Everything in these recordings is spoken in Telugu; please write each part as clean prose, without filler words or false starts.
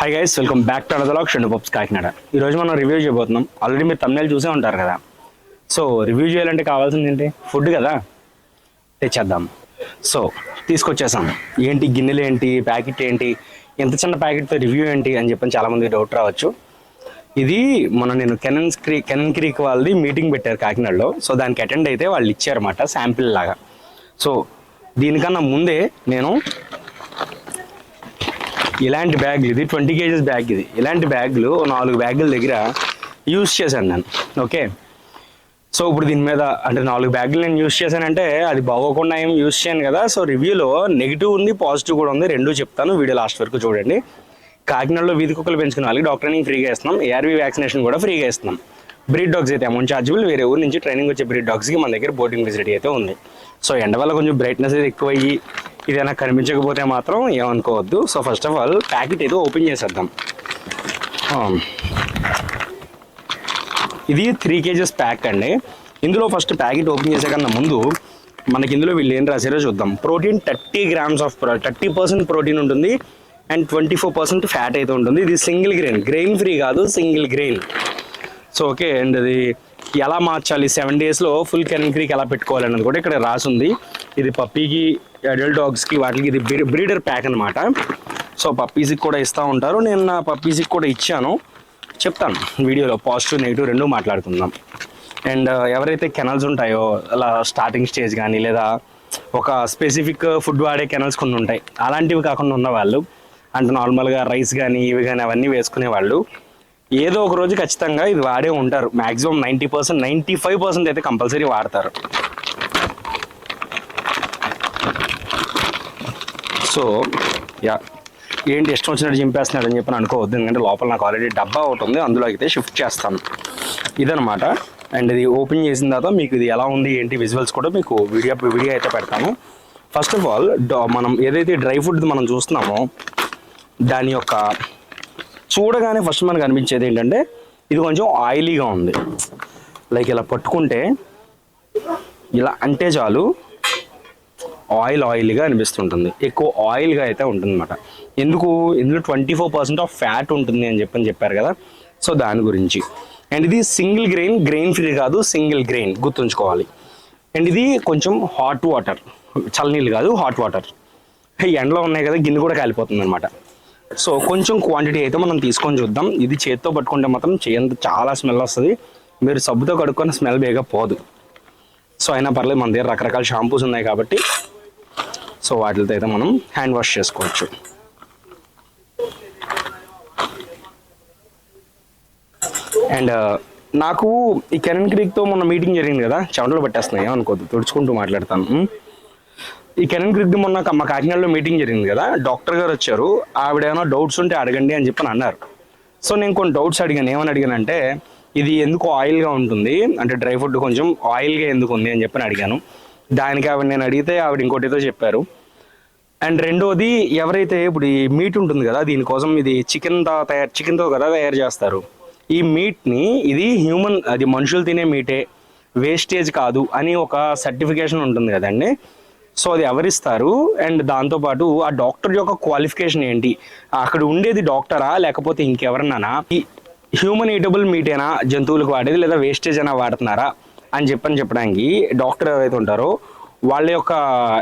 Hi guys, welcome back to another vlog షెండు పప్స్ కాకినాడ. ఈరోజు మనం రివ్యూ చేయబోతున్నాం. ఆల్రెడీ మీరు thumbnail చూసే ఉంటారు కదా. సో రివ్యూ చేయాలంటే కావాల్సింది ఏంటి? ఫుడ్ కదా, తెచ్చేద్దాం. సో తీసుకొచ్చేసాం. ఏంటి గిన్నెలు ఏంటి, ప్యాకెట్ ఏంటి, ఎంత చిన్న ప్యాకెట్తో రివ్యూ ఏంటి అని చెప్పని చాలామంది డౌట్ రావచ్చు. ఇది నేను కెనన్ క్రీక్ వాళ్ళది మీటింగ్ పెట్టారు కాకినాడలో. సో దానికి అటెండ్ అయితే వాళ్ళు ఇచ్చారన్నమాట శాంపిల్ లాగా. సో దీనికన్నా ముందే నేను ఇలాంటి బ్యాగ్, ఇది 20 kgs బ్యాగ్, ఇలాంటి బ్యాగులు 4 బ్యాగుల దగ్గర యూజ్ చేశాను నేను. ఓకే, సో ఇప్పుడు దీని మీద అంటే 4 బ్యాగులు నేను యూజ్ చేశానంటే అది బాగోకుండా ఏం యూజ్ చేయను కదా. సో రివ్యూలో నెగిటివ్ ఉంది, పాజిటివ్ కూడా ఉంది, రెండూ చెప్తాను. వీడియో లాస్ట్ వరకు చూడండి. కాకినాడలో వీధి కుక్కలు పెంచుకున్న వాళ్ళకి డాగ్ ట్రైనింగ్ ఫ్రీగా ఇస్తున్నాం. ARV వ్యాక్సినేషన్ కూడా ఫ్రీగా ఇస్తున్నాం. బ్రీడ్ డాగ్స్ అయితే అమౌంట్ చార్జబుల్. వేరే ఊరు నుంచి ట్రైనింగ్ వచ్చే బ్రీడ్ డాగ్స్కి మన దగ్గర బోర్డింగ్ ఫెసిలిటీ అయితే ఉంది. సో ఎండ వల్ల కొంచెం బ్రైట్నెస్ అయితే ఎక్కువ అయ్యి ఇదైనా కనిపించకపోతే మాత్రం ఏమనుకోవద్దు. So first of all packet ఏదో ఓపెన్ చేసేద్దాం. ఇది 3 kgs ప్యాక్ అండి. ఇందులో ఫస్ట్ ప్యాకెట్ ఓపెన్ చేసే కన్నా ముందు మనకి ఇందులో వీళ్ళు ఏం రాశారో చూద్దాం. ప్రోటీన్ 30 grams ఆఫ్ 30% ప్రోటీన్ ఉంటుంది అండ్ 24% ఫ్యాట్ అయితే ఉంటుంది. ఇది సింగిల్ గ్రెయిన్ ఫ్రీ కాదు, single grain. So okay, and అది ఎలా మార్చాలి, 7 daysలో ఫుల్ కెనన్ క్రీక్ ఎలా పెట్టుకోవాలి అన్నది కూడా ఇక్కడ రాసుంది. ఇది పప్పీకి, అడల్ట్ డాగ్స్కి, వాటికి ఇది బ్రీడర్ ప్యాక్ అనమాట. సో పప్పీస్కి కూడా ఇస్తూ ఉంటారు. నేను నా పప్పీస్కి కూడా ఇచ్చాను, చెప్తాను వీడియోలో. పాజిటివ్ నెగిటివ్ రెండూ మాట్లాడుకుందాం. అండ్ ఎవరైతే కెనల్స్ ఉంటాయో అలా స్టార్టింగ్ స్టేజ్ కానీ లేదా ఒక స్పెసిఫిక్ ఫుడ్ వాడే కెనల్స్ కొన్ని ఉంటాయి, అలాంటివి కాకుండా ఉన్నవాళ్ళు, అంటే నార్మల్గా రైస్ కానీ ఇవి కానీ అవన్నీ వేసుకునే వాళ్ళు ఏదో ఒక రోజు ఖచ్చితంగా ఇది వాడే ఉంటారు. మ్యాక్సిమం 90%, 95% అయితే కంపల్సరీ వాడతారు. సో యా, ఏంటి ఇష్టం వచ్చినట్టు చింపేస్తున్నాడు అని చెప్పి అనుకోవద్దు, ఎందుకంటే లోపల నాకు ఆల్రెడీ డబ్బా ఒకటి ఉంది, అందులో అయితే షిఫ్ట్ చేస్తాను. ఇదనమాట. అండ్ ఇది ఓపెన్ చేసిన తర్వాత మీకు ఇది ఎలా ఉంది ఏంటి విజువల్స్ కూడా మీకు వీడియో అయితే పెడతాను. ఫస్ట్ ఆఫ్ ఆల్ మనం ఏదైతే డ్రై ఫుడ్ మనం చూస్తున్నామో దాని యొక్క చూడగానే ఫస్ట్ మనకు అనిపించేది ఏంటంటే ఇది కొంచెం ఆయిలీగా ఉంది. లైక్ ఇలా పట్టుకుంటే ఇలా అంటే చాలు ఆయిలీగా అనిపిస్తుంటుంది, ఎక్కువ ఆయిల్గా అయితే ఉంటుంది అనమాట. ఇందులో 24% ఆఫ్ ఫ్యాట్ ఉంటుంది అని చెప్పారు కదా. సో దాని గురించి. అండ్ ఇది సింగిల్ గ్రెయిన్ ఫ్రీ కాదు, సింగిల్ గ్రెయిన్ గుర్తుంచుకోవాలి. అండ్ ఇది కొంచెం హాట్ వాటర్, చల్లనీళ్ళు కాదు, హాట్ వాటర్. ఎండలో ఉన్నాయి కదా, గిన్నె కూడా కాలిపోతుంది అనమాట. సో కొంచెం క్వాంటిటీ అయితే మనం తీసుకొని చూద్దాం. ఇది చేత్తో పట్టుకుంటే మాత్రం చేయంత చాలా స్మెల్ వస్తుంది. మీరు సబ్బుతో కడుక్కొని స్మెల్ బేగా పోదు. సో అయినా పర్లేదు, మన దగ్గర రకరకాల షాంపూస్ ఉన్నాయి కాబట్టి సో వాటితో అయితే మనం హ్యాండ్ వాష్ చేసుకోవచ్చు. అండ్ నాకు ఈ కెనన్ క్రీక్తో మొన్న మీటింగ్ జరిగింది కదా, చెమటలు పట్టేస్తున్నాయి, ఏమనుకోద్దు, తుడుచుకుంటూ మాట్లాడతాను. ఈ కెనన్ క్రీక్ మొన్న మా కాకినాడలో మీటింగ్ జరిగింది కదా, డాక్టర్ గారు వచ్చారు. ఆవిడ ఏమైనా డౌట్స్ ఉంటే అడగండి అని చెప్పని అన్నారు. సో నేను కొన్ని డౌట్స్ అడిగాను. ఏమని అడిగానంటే ఇది ఎందుకు ఆయిల్గా ఉంటుంది, అంటే డ్రై ఫుడ్ కొంచెం ఆయిల్గా ఎందుకు ఉంది అని చెప్పని అడిగాను. దానికి ఆవిడ నేను అడిగితే ఆవిడ ఇంకోటితో చెప్పారు. అండ్ రెండోది, ఎవరైతే ఇప్పుడు ఈ మీట్ ఉంటుంది కదా, దీనికోసం ఇది చికెన్తో కదా తయారు చేస్తారు. ఈ మీట్ని ఇది అది మనుషులు తినే మీటే, వేస్టేజ్ కాదు అని ఒక సర్టిఫికేషన్ ఉంటుంది కదండి. సో అది ఎవరిస్తారు? అండ్ దాంతోపాటు ఆ డాక్టర్ యొక్క క్వాలిఫికేషన్ ఏంటి, అక్కడ ఉండేది డాక్టరా లేకపోతే ఇంకెవరన్నా ఈ హ్యూమన్ ఈటబుల్ మీటేనా జంతువులకు వాడేది, లేదా వేస్టేజ్ అయినా వాడుతున్నారా అని చెప్పడానికి డాక్టర్ ఎవరైతే ఉంటారో వాళ్ళ యొక్క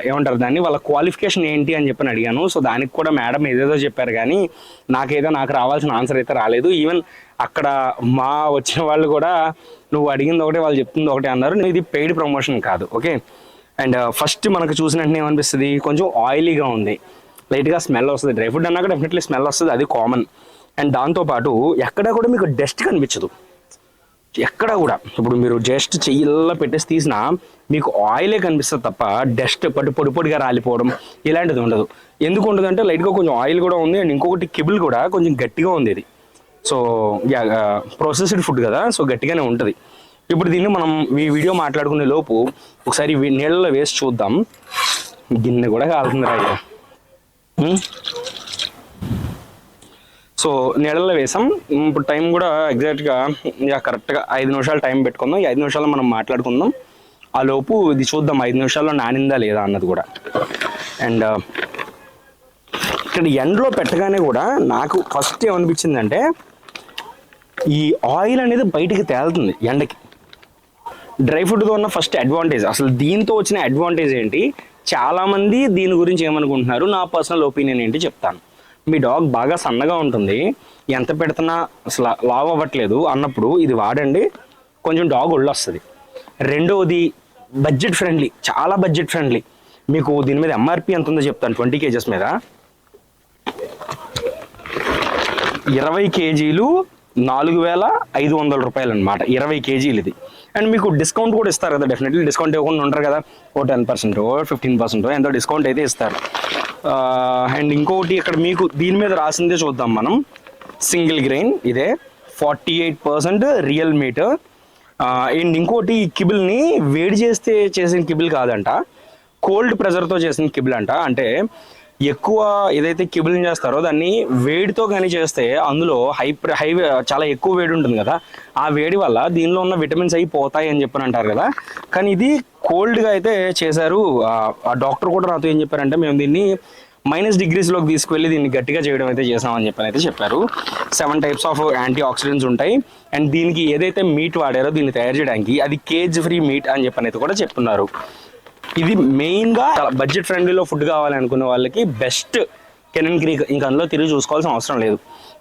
ఏమంటారు దాన్ని, వాళ్ళ క్వాలిఫికేషన్ ఏంటి అని చెప్పని అడిగాను. సో దానికి కూడా మేడం ఏదేదో చెప్పారు, కానీ నాకు రావాల్సిన ఆన్సర్ అయితే రాలేదు. ఈవెన్ అక్కడ వచ్చిన వాళ్ళు కూడా నువ్వు అడిగింది ఒకటే, వాళ్ళు చెప్తుంది ఒకటే అన్నారు. ఇది పెయిడ్ ప్రమోషన్ కాదు, ఓకే. అండ్ ఫస్ట్ మనకు చూసిన వెంటనే ఏమనిపిస్తుంది, కొంచెం ఆయిలీగా ఉంది, లైట్గా స్మెల్ వస్తుంది. డ్రై ఫుడ్ అన్నాక డెఫినెట్లీ స్మెల్ వస్తుంది, అది కామన్. అండ్ దాంతోపాటు ఎక్కడ కూడా మీకు డస్ట్ కనిపించదు, ఎక్కడ కూడా. ఇప్పుడు మీరు జస్ట్ చెయ్యిల్లో పెట్టేసి తీసినా మీకు ఆయిలే కనిపిస్తుంది తప్ప డస్ట్ పొడిగా రాలిపోవడం ఇలాంటిది ఉండదు. ఎందుకు ఉండదంటే లైట్గా కొంచెం ఆయిల్ కూడా ఉంది. అండ్ ఇంకొకటి కిబుల్ కూడా కొంచెం గట్టిగా ఉంది ఇది. సో ప్రాసెస్డ్ ఫుడ్ కదా, సో గట్టిగానే ఉంటుంది. ఇప్పుడు దీన్ని మనం ఈ వీడియో మాట్లాడుకునే లోపు ఒకసారి నీళ్ళలో వేసి చూద్దాం. గిన్నె కూడా కాలుతుంది రాయ్యా. సో నీళ్ళలో వేసాం. ఇప్పుడు టైం కూడా ఎగ్జాక్ట్గా కరెక్ట్గా 5 నిమిషాలు టైం పెట్టుకుందాం. ఈ 5 నిమిషాల్లో మనం మాట్లాడుకుందాం. ఆ లోపు ఇది చూద్దాం 5 నిమిషాల్లో నానిందా లేదా అన్నది కూడా. అండ్ ఇక్కడ ఎండలో పెట్టగానే కూడా నాకు ఫస్ట్ ఏమనిపించిందంటే ఈ ఆయిల్ అనేది బయటికి తేలుతుంది ఎండకి. డ్రై ఫ్రూట్తో ఉన్న ఫస్ట్ అడ్వాంటేజ్, అసలు దీంతో వచ్చిన అడ్వాంటేజ్ ఏంటి, చాలామంది దీని గురించి ఏమనుకుంటున్నారు, నా పర్సనల్ ఒపీనియన్ ఏంటి చెప్తాను. మీ డాగ్ బాగా సన్నగా ఉంటుంది, ఎంత పెడుతున్నా అసలు లావ్ అవ్వట్లేదు అన్నప్పుడు ఇది వాడండి, కొంచెం డాగ్ ఒళ్ళు వస్తుంది. రెండవది బడ్జెట్ ఫ్రెండ్లీ, చాలా బడ్జెట్ ఫ్రెండ్లీ. మీకు దీని మీద ఎంఆర్పి ఎంత ఉందో చెప్తాను. 20 kgs మీద 20 kgలు 4,500 రూపాయలు అనమాట. 20 kgలు ఇది. అండ్ మీకు డిస్కౌంట్ కూడా ఇస్తారు కదా, డెఫినెట్లీ డిస్కౌంట్ ఇవ్వకుండా ఉంటారు కదా, ఓ 10% 15% ఎంతో డిస్కౌంట్ అయితే ఇస్తారు. అండ్ ఇంకొకటి ఇక్కడ మీకు దీని మీద రాసిందే చూద్దాం మనం. సింగిల్ గ్రెయిన్ ఇదే, 48% రియల్ మీట్. అండ్ ఇంకోటి ఈ కిబుల్ని వేడి చేస్తే చేసిన కిబుల్ కాదంట, కోల్డ్ ప్రెజర్తో చేసిన కిబుల్ అంట. అంటే ఎక్కువ ఏదైతే కిబుల్ని చేస్తారో దాన్ని వేడితో కానీ చేస్తే అందులో హై చాలా ఎక్కువ వేడి ఉంటుంది కదా, ఆ వేడి వల్ల దీనిలో ఉన్న విటమిన్స్ అవి పోతాయి అని చెప్పని అంటారు కదా. కానీ ఇది కోల్డ్గా అయితే చేశారు. ఆ డాక్టర్ కూడా నాతో ఏం చెప్పారంటే, మేము దీన్ని -degreesలోకి తీసుకువెళ్ళి దీన్ని గట్టిగా చేయడం అయితే చేసామని చెప్పని అయితే చెప్పారు. 7 types ఆఫ్ యాంటీ ఆక్సిడెంట్స్ ఉంటాయి. అండ్ దీనికి ఏదైతే మీట్ వాడారో దీన్ని తయారు చేయడానికి అది కేజ్ ఫ్రీ మీట్ అని చెప్పని అయితే కూడా చెప్తున్నారు. ఇది మెయిన్గా బడ్జెట్ ఫ్రెండ్లీలో ఫుడ్ కావాలి అనుకునే వాళ్ళకి బెస్ట్ కెనన్ క్రీక్. ఇంకా అందులో తిరిగి చూసుకోవాల్సిన అవసరం లేదు.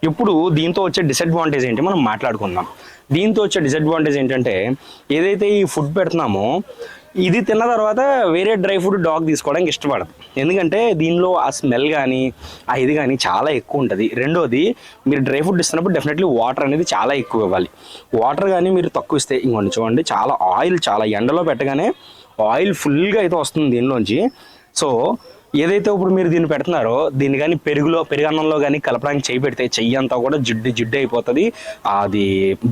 ఇప్పుడు దీంతో వచ్చే డిసడ్వాంటేజ్ ఏంటి మనం మాట్లాడుకుందాం. దీంతో వచ్చే డిసడ్వాంటేజ్ ఏంటంటే, ఏదైతే ఈ ఫుడ్ పెడుతున్నామో ఇది తిన్న తర్వాత వేరే డ్రై ఫ్రూట్ డాగ్ తీసుకోవడానికి ఇష్టపడదు. ఎందుకంటే దీనిలో ఆ స్మెల్ కానీ ఆ ఇది కానీ చాలా ఎక్కువ ఉంటుంది. రెండోది, మీరు డ్రై ఫ్రూట్ ఇస్తున్నప్పుడు డెఫినెట్లీ వాటర్ అనేది చాలా ఎక్కువ ఇవ్వాలి. వాటర్ కానీ మీరు తక్కువ ఇస్తే, ఇంకొంచెం చూడండి, చాలా ఆయిల్, చాలా ఎండలో పెట్టగానే ఆయిల్ ఫుల్గా అయితే వస్తుంది దీనిలోంచి. సో ఏదైతే ఇప్పుడు మీరు దీన్ని పెడుతున్నారో దీన్ని కానీ పెరుగన్నంలో కానీ కలపడానికి చేయి పెడితే చెయ్యి అంతా కూడా జిడ్డు అయిపోతుంది, అది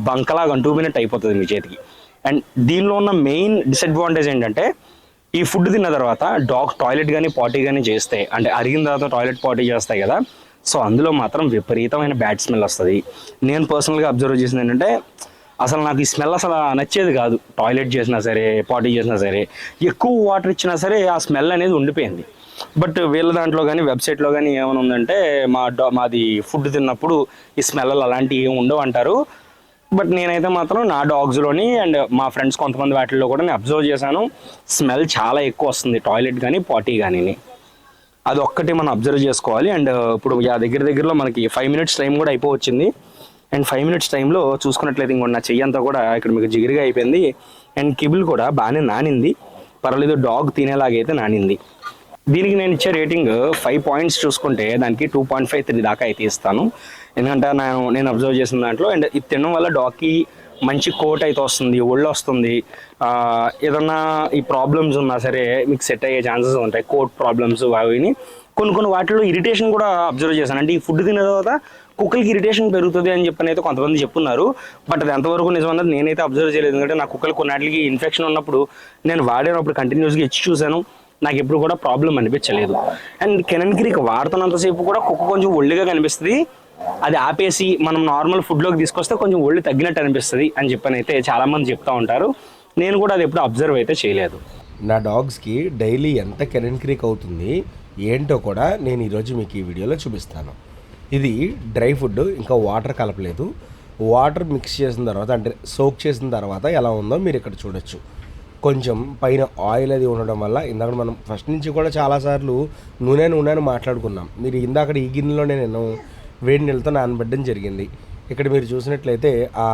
బంకలాగా అంటుకుపోయినట్టు అయిపోతుంది మీ చేతికి. అండ్ దీనిలో ఉన్న మెయిన్ డిసడ్వాంటేజ్ ఏంటంటే, ఈ ఫుడ్ తిన్న తర్వాత డాగ్ టాయిలెట్ కానీ పాటీ కానీ చేస్తే, అంటే అరిగిన తర్వాత టాయిలెట్ పాటీ చేస్తాయి కదా, సో అందులో మాత్రం విపరీతమైన బ్యాడ్ స్మెల్ వస్తుంది. నేను పర్సనల్గా అబ్జర్వ్ చేసింది ఏంటంటే, అసలు నాకు ఈ స్మెల్ అసలు నచ్చేది కాదు. టాయిలెట్ చేసినా సరే, పాటీ చేసినా సరే, ఎక్కువ వాటర్ ఇచ్చినా సరే ఆ స్మెల్ అనేది ఉండిపోయింది. బట్ వీళ్ళ దాంట్లో కానీ వెబ్సైట్లో కానీ ఏమైనా ఉందంటే, మాది ఫుడ్ తిన్నప్పుడు ఈ స్మెల్ అలాంటివి ఏమి ఉండవు అంటారు. బట్ నేనైతే మాత్రం నా డాగ్స్లోని అండ్ మా ఫ్రెండ్స్ కొంతమంది వాటిల్లో కూడా నేను అబ్జర్వ్ చేశాను, స్మెల్ చాలా ఎక్కువ వస్తుంది టాయిలెట్ కానీ పాటీ కానీ. అది ఒక్కటి మనం అబ్జర్వ్ చేసుకోవాలి. అండ్ ఇప్పుడు దగ్గరలో మనకి 5 minutes టైం కూడా అయిపోవచ్చింది. అండ్ 5 minutes టైంలో చూసుకున్నట్లయితే ఇంకొండ నా చెయ్యి అంతా కూడా ఇక్కడ మీకు జిగిరిగా అయిపోయింది. అండ్ కిబుల్ కూడా బాగానే నానింది, పర్వాలేదు, డాగ్ తినేలాగైతే నానింది. దీనికి నేను ఇచ్చే రేటింగ్ 5 points చూసుకుంటే దానికి 2.53 దాకా అయితే ఇస్తాను. ఎందుకంటే నేను అబ్జర్వ్ చేసిన దాంట్లో, అండ్ ఇది తినడం వల్ల డాగ్కి మంచి కోట్ అయితే వస్తుంది, ఒళ్ళు వస్తుంది. ఏదన్నా ఈ ప్రాబ్లమ్స్ ఉన్నా సరే మీకు సెట్ అయ్యే ఛాన్సెస్ ఉంటాయి, కోట్ ప్రాబ్లమ్స్ అవిని. కొన్ని వాటిలో ఇరిటేషన్ కూడా అబ్జర్వ్ చేశాను. అంటే ఈ ఫుడ్ తిన్న తర్వాత కుక్కలకి ఇరిటేషన్ పెరుగుతుంది అని చెప్పని అయితే కొంతమంది చెప్పున్నారు. బట్ అది ఎంతవరకు నిజమన్నది నేనైతే అబ్జర్వ్ చేయలేదు. ఎందుకంటే నా కుక్కలు కొన్నిటికి ఇన్ఫెక్షన్ ఉన్నప్పుడు నేను వాడినప్పుడు కంటిన్యూస్గా ఇచ్చి చూశాను, నాకు ఎప్పుడు కూడా ప్రాబ్లం అనిపించలేదు. అండ్ కెనన్ క్రీక్ వాడుతున్నంతసేపు కూడా కుక్క కొంచెం ఒళ్ళుగా కనిపిస్తుంది, అది ఆపేసి మనం నార్మల్ ఫుడ్లోకి తీసుకొస్తే కొంచెం ఒళ్ళు తగ్గినట్టు అనిపిస్తుంది అని చెప్పని అయితే చాలామంది చెప్తూ ఉంటారు. నేను కూడా అది ఎప్పుడు అబ్జర్వ్ అయితే చేయలేదు. నా డాగ్స్కి డైలీ ఎంత కెనన్ క్రీక్ అవుతుంది ఏంటో కూడా నేను ఈరోజు మీకు ఈ వీడియోలో చూపిస్తాను. ఇది డ్రై ఫుడ్, ఇంకా వాటర్ కలపలేదు. వాటర్ మిక్స్ చేసిన తర్వాత, అంటే సోక్ చేసిన తర్వాత ఎలా ఉందో మీరు ఇక్కడ చూడొచ్చు. కొంచెం పైన ఆయిల్ అది ఉండడం వల్ల, ఇందాక మనం ఫస్ట్ నుంచి కూడా చాలాసార్లు నూనె మాట్లాడుకున్నాం. మీరు ఇందాక ఈ గిన్నెలోనే నేను వేడి నీళ్ళతో నానబెట్టడం జరిగింది. ఇక్కడ మీరు చూసినట్లయితే ఆ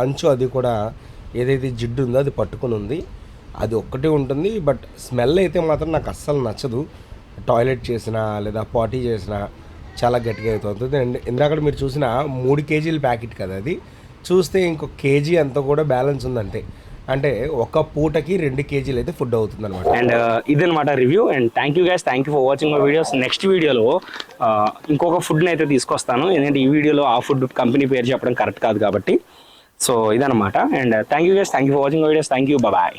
అంచు అది కూడా ఏదైతే జిడ్డు ఉందో అది పట్టుకుని ఉంది, అది ఒక్కటే ఉంటుంది. బట్ స్మెల్ అయితే మాత్రం నాకు అస్సలు నచ్చదు. టాయిలెట్ చేసినా లేదా పాటీ చేసినా చాలా గట్టిగా అవుతుంది. అండ్ ఇందాక మీరు చూసిన 3 kgల ప్యాకెట్ కదా, అది చూస్తే ఇంకో కేజీ అంతా కూడా బ్యాలెన్స్ ఉందంటే, అంటే ఒక పూటకి 2 kgలు అయితే ఫుడ్ అవుతుంది అనమాట. అండ్ ఇదనమాట review. And thank you guys, thank you for watching my videos. Next వీడియోలో ఇంకొక ఫుడ్ని అయితే తీసుకొస్తాను, ఎందుకంటే ఈ వీడియోలో ఆ ఫుడ్ కంపెనీ పేరు చెప్పడం కరెక్ట్ కాదు కాబట్టి. సో ఇదనమాట. And thank you guys, thank you for watching my videos. Thank you, bye.